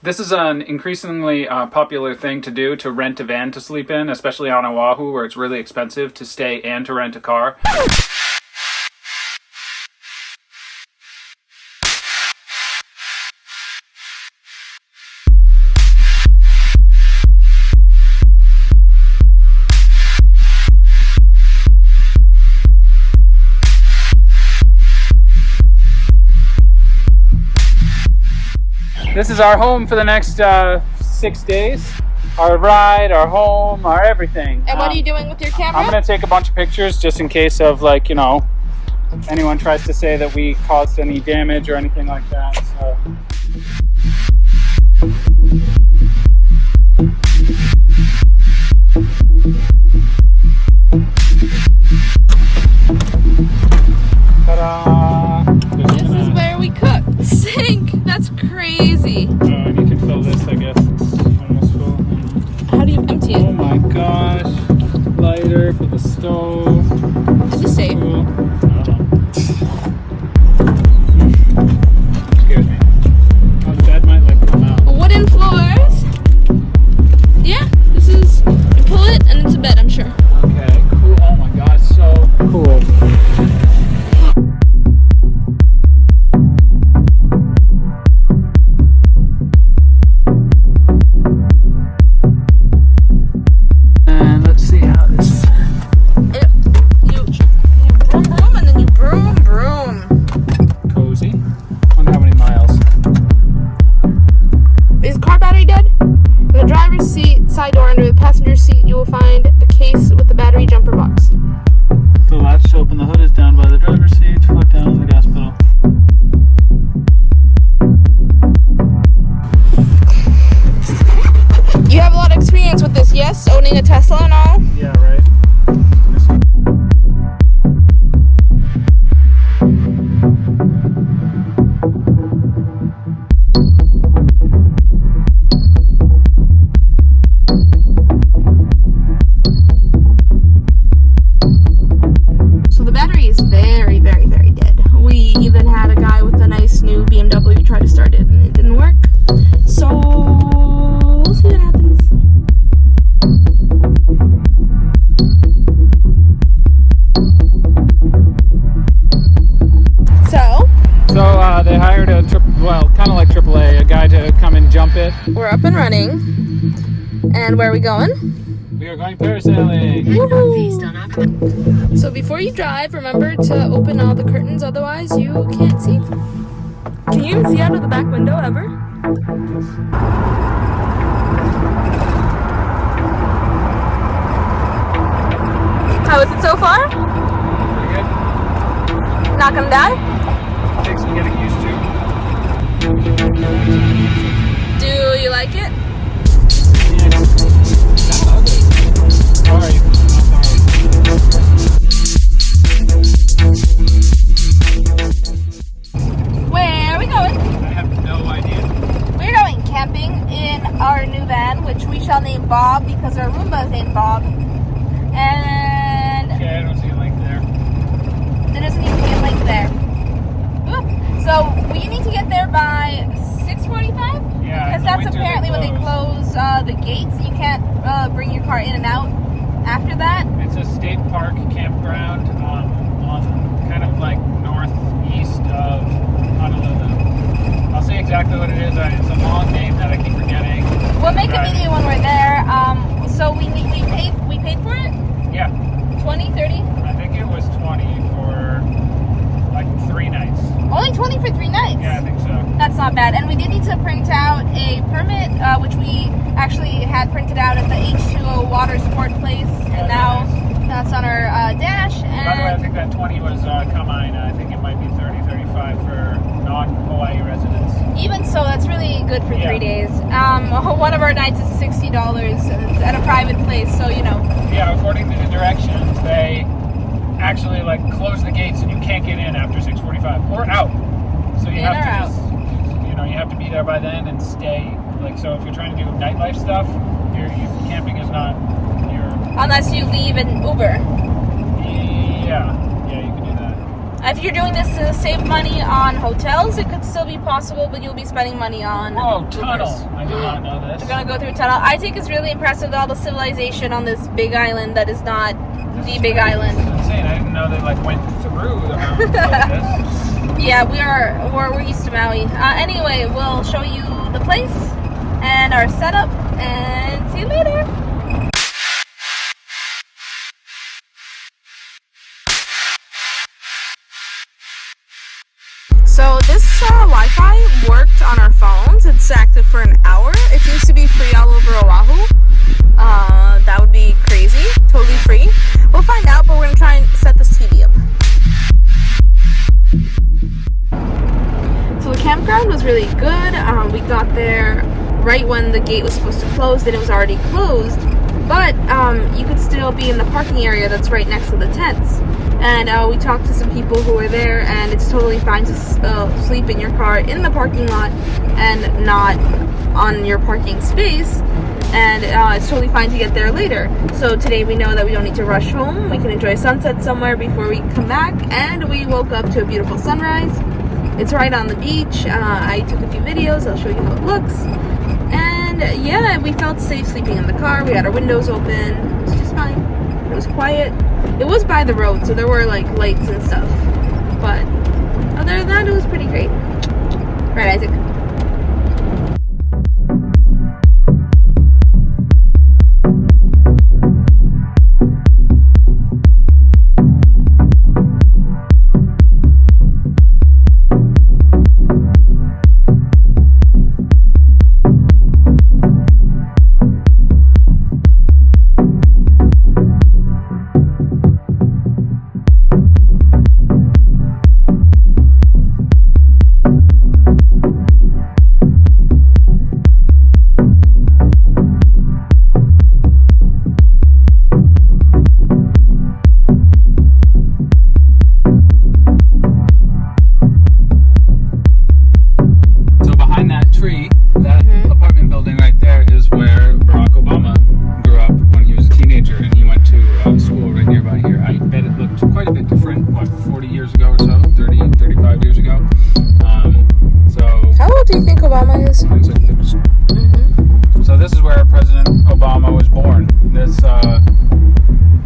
This is an increasingly popular thing to do, to rent a van to sleep in, especially on Oahu where it's really expensive to stay and to rent a car. This is our home for the next 6 days. Our ride, our home, our everything. And what are you doing with your camera? I'm going to take a bunch of pictures just in case of, like, you know, anyone tries to say that we caused any damage or anything like that. So. Ta-da! This is where we cook. Sink! That's crazy. Oh, and you can fill this, I guess. It's almost full. How do you empty it? Oh my gosh. Lighter for the stove. Is this safe? Cool. I don't know. Scares me. Oh, the bed might like come out. Wooden floors. Yeah, this is, you pull it and it's a bed, I'm sure. Okay, cool. Oh my gosh, so cool. Side door under the passenger seat, you will find a case with the battery jumper box. The latch to open the hood is down by the driver's seat, foot down on the gas pedal. You have a lot of experience with this, yes? Owning a Tesla and all? Yeah, right. Try to start it and it didn't work, so we'll see what happens. So they hired a kind of like AAA, a guy to come and jump it. We're up and running, and where are we going? We are going parasailing. Woo! So before you drive, remember to open all the curtains, otherwise you can't see. Can you even see out of the back window ever? How is it so far? Pretty good. Not gonna die? Takes some getting used to. Do you like it? That's ugly. Sorry. Where are we going? I have no idea. We're going camping in our new van, which we shall name Bob because our Roomba is named Bob. And okay, I don't see a link there. there doesn't even be a link there. Oop. So we need to get there by 6:45? Yeah. Because that's apparently when they close the gates. You can't bring your car in and out after that. It's a state park campground on kind of like northeast of Honolulu. I'll say exactly what it is. It's a long name that I keep forgetting. We'll make a video when we're there. So we paid for it? Yeah. 20, 30? I think it was 20 for like 3 nights. Only 20 for 3 nights? Yeah, I think so. That's not bad. And we did need to print out a permit, which we actually had printed out at the H2O water sport place. And now that's on our dash. And by the way, I think that 20 was Kamine. I think it might be 30, 35 for non-Hawaii residents. even so, that's really good for 3 days. One of our nights is $60 at a private place, so you know. Yeah, according to the directions, they actually like close the gates and you can't get in after 6:45 or out. So you have to just, you have to be there by then and stay. Like, so if you're trying to do nightlife stuff, your camping is not your. Unless you leave an Uber. Yeah, you can do that. If you're doing this to save money on hotels, it could still be possible, but you'll be spending money on tunnel. Ubers. I did not know this. We're gonna go through a tunnel. I think it's really impressive with all the civilization on this big island that is not the big island. It's insane. I didn't know they like went through the mountains like this. Yeah, we're used to Maui. Anyway, we'll show you the place and our setup, and see you later. So this Wi-Fi worked on our phones. It's active for an hour. It seems to be free all over Oahu. That would be crazy. Totally free. We'll find out, but we're gonna try and set this TV up. So the campground was really good. We got there right when the gate was supposed to close, and it was already closed. But you could still be in the parking area that's right next to the tents. And we talked to some people who were there, and it's totally fine to sleep in your car in the parking lot and not on your parking space. And it's totally fine to get there later. So today we know that we don't need to rush home. We can enjoy sunset somewhere before we come back. And we woke up to a beautiful sunrise. It's right on the beach. I took a few videos. I'll show you how it looks. And yeah, we felt safe sleeping in the car. We had our windows open. It was just fine. It was quiet. It was by the road, so there were like lights and stuff. But other than that, it was pretty great. Right, Isaac? So this is where President Obama was born. This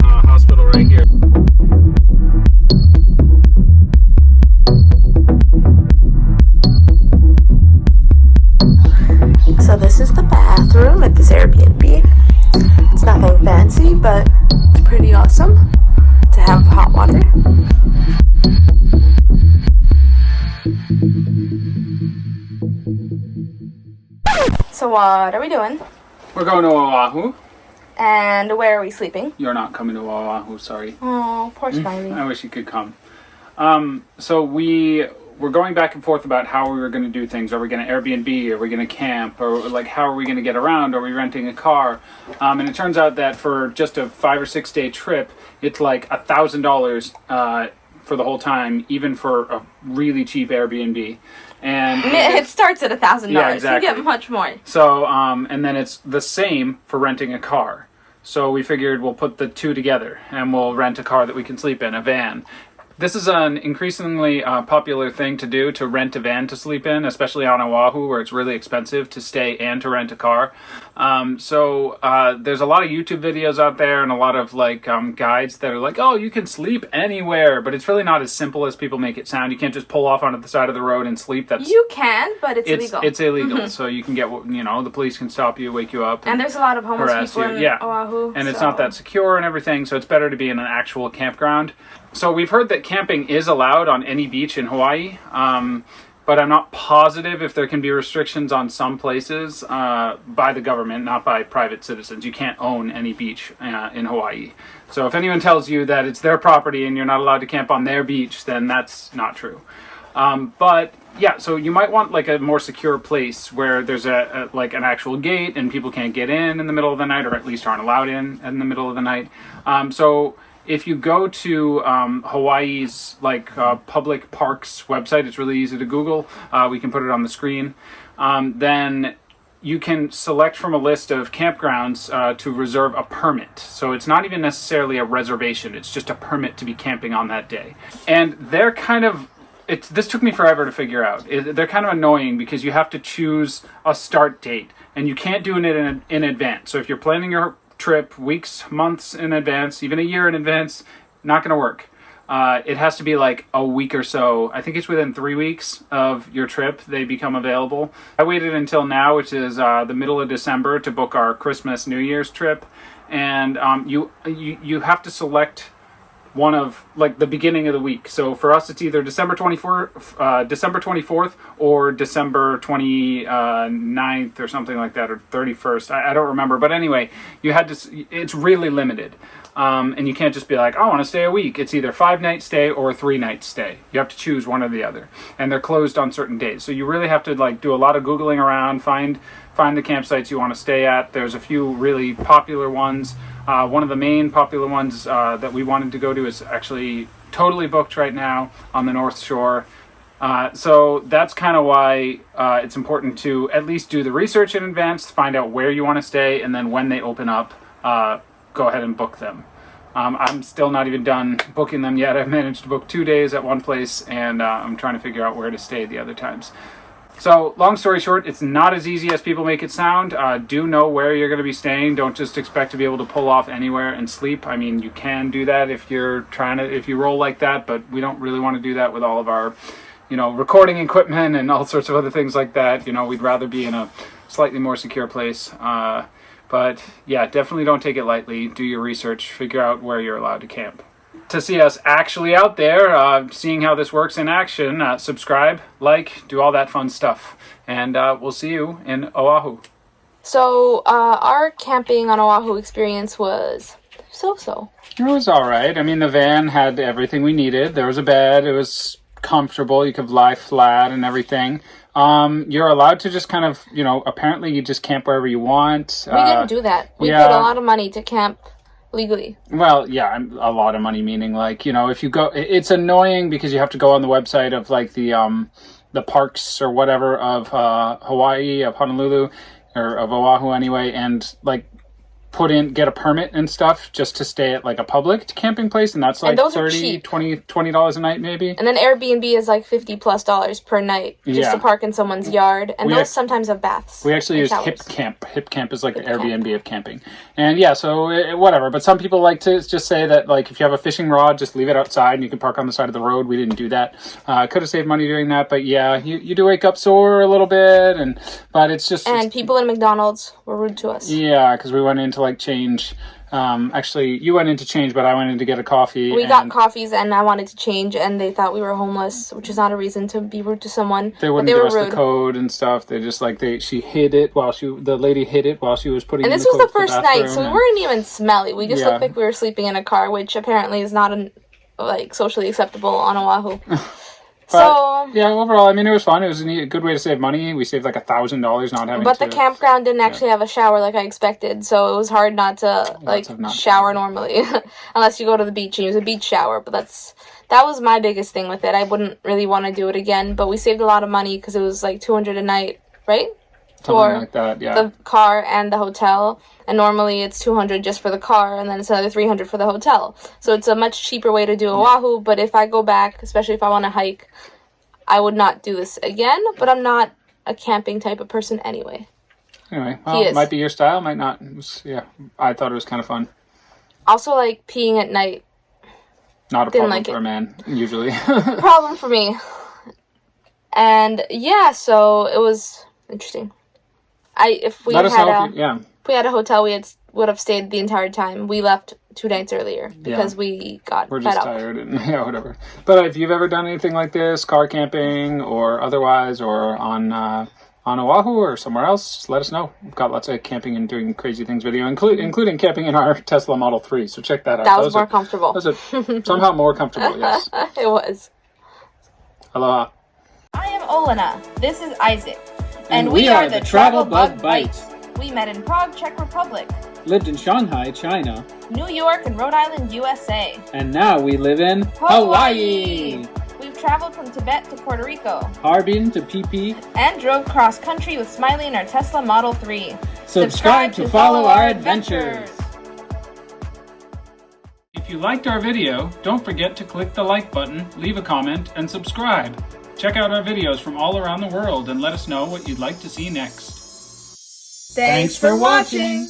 hospital right here. So this is the bathroom at this Airbnb. It's nothing fancy, but it's pretty awesome to have hot water. So what are we doing? We're going to Oahu. And where are we sleeping? You're not coming to Oahu, sorry. Oh, poor Smiley. I wish you could come. So we're going back and forth about how we were going to do things. Are we going to Airbnb? Are we going to camp? Or like, how are we going to get around? Are we renting a car? And it turns out that for just a 5 or 6 day trip, it's like $1,000 for the whole time, even for a really cheap Airbnb. And it starts at $1,000. Yeah, exactly. You get much more. So, and then it's the same for renting a car. So we figured we'll put the two together and we'll rent a car that we can sleep in, a van. This is an increasingly popular thing to do, to rent a van to sleep in, especially on Oahu, where it's really expensive to stay and to rent a car. So there's a lot of YouTube videos out there and a lot of like guides that are like, oh, you can sleep anywhere, but it's really not as simple as people make it sound. You can't just pull off onto the side of the road and sleep. You can, but it's illegal. It's illegal, so you can get, the police can stop you, wake you up, and there's a lot of homeless people in Oahu. And it's not that secure and everything, so it's better to be in an actual campground. So we've heard that camping is allowed on any beach in Hawaii, but I'm not positive if there can be restrictions on some places by the government, not by private citizens. You can't own any beach in Hawaii. So if anyone tells you that it's their property and you're not allowed to camp on their beach, then that's not true. But yeah, so you might want like a more secure place where there's like an actual gate and people can't get in the middle of the night, or at least aren't allowed in the middle of the night. So if you go to Hawaii's public parks website, it's really easy to Google. We can put it on the screen. Then you can select from a list of campgrounds to reserve a permit. So it's not even necessarily a reservation. It's just a permit to be camping on that day. And they're kind of, this took me forever to figure out. They're kind of annoying because you have to choose a start date and you can't do it in advance. So if you're planning your trip weeks, months in advance, even a year in advance, not going to work. It has to be like a week or so. I think it's within 3 weeks of your trip they become available. I waited until now, which is the middle of December, to book our Christmas New Year's trip. And you have to select one of like the beginning of the week. So for us, it's either December 24th or December 29th or something like that, or 31st. I don't remember. But anyway, it's really limited. And you can't just be like, I want to stay a week. It's either 5-night stay or a 3-night stay. You have to choose one or the other. And they're closed on certain days. So you really have to like do a lot of Googling around, find the campsites you want to stay at. There's a few really popular ones. One of the main popular ones that we wanted to go to is actually totally booked right now on the North Shore. So that's kind of why it's important to at least do the research in advance, find out where you want to stay, and then when they open up, go ahead and book them. I'm still not even done booking them yet. I've managed to book 2 days at one place, and I'm trying to figure out where to stay the other times. So, long story short, it's not as easy as people make it sound. Do know where you're going to be staying. Don't just expect to be able to pull off anywhere and sleep. I mean, you can do that if you roll like that, but we don't really want to do that with all of our, recording equipment and all sorts of other things like that. We'd rather be in a slightly more secure place. But yeah, definitely don't take it lightly. Do your research. Figure out where you're allowed to camp. To see us actually out there, seeing how this works in action, subscribe, like, do all that fun stuff. And we'll see you in Oahu. So, our camping on Oahu experience was so-so. It was all right. I mean, the van had everything we needed. There was a bed. It was comfortable. You could lie flat and everything. You're allowed to just kind of, apparently you just camp wherever you want. We didn't do that. We paid a lot of money to camp legally. Well, yeah, a lot of money, meaning like, if you go, it's annoying because you have to go on the website of like the parks or whatever of Hawaii, of Honolulu, or of Oahu anyway, and like get a permit and stuff just to stay at like a public camping place, and that's like $30, $20 a night maybe. And then Airbnb is like $50+ per night just to park in someone's yard, and those sometimes have baths. We actually use Hip Camp. Hip Camp is like the Airbnb of camping, and yeah, so whatever. But some people like to just say that like if you have a fishing rod, just leave it outside and you can park on the side of the road. We didn't do that. Could have saved money doing that, but yeah, you do wake up sore a little bit, but it's just. And people in McDonald's were rude to us. Yeah, because we went into like change. Actually, you went in to change, but I went in to get a coffee. We got coffees, and I wanted to change, and they thought we were homeless, which is not a reason to be rude to someone. They wouldn't give us the code and stuff. They just she hid it the lady hid it while she was putting. And this was the first night, so we weren't even smelly. We just looked like we were sleeping in a car, which apparently is not socially acceptable on Oahu. But, yeah, overall, I mean, it was fun. It was a good way to save money. We saved like $1,000 not having But the campground didn't actually have a shower like I expected, so it was hard not to shower normally, unless you go to the beach and use a beach shower. But that was my biggest thing with it. I wouldn't really want to do it again, but we saved a lot of money because it was like $200 a night, right? Something like that, yeah. The car and the hotel, and normally it's $200 just for the car, and then it's another $300 for the hotel. So it's a much cheaper way to do Oahu. But if I go back, especially if I want to hike, I would not do this again. But I'm not a camping type of person anyway. Anyway, well, it might be your style, might not. I thought it was kind of fun. Also, like peeing at night. Not a problem for a man, usually. Problem for me. And yeah, so it was interesting. If we had a hotel, we would have stayed the entire time. We left 2 nights earlier because we got We're just tired and whatever. But if you've ever done anything like this, car camping or otherwise, or on Oahu or somewhere else, just let us know. We've got lots of camping and doing crazy things video, including camping in our Tesla Model 3. So check that out. That was more comfortable. Those are somehow more comfortable, yes. It was. Aloha. I am Olena. This is Isaac. And we are the TravelBugBite. We met in Prague, Czech Republic. Lived in Shanghai, China. New York and Rhode Island, USA. And now we live in Hawaii. We've traveled from Tibet to Puerto Rico. Harbin to PP. And drove cross-country with Smiley in our Tesla Model 3. Subscribe to follow our adventures. If you liked our video, don't forget to click the like button, leave a comment, and subscribe. Check out our videos from all around the world and let us know what you'd like to see next. Thanks for watching!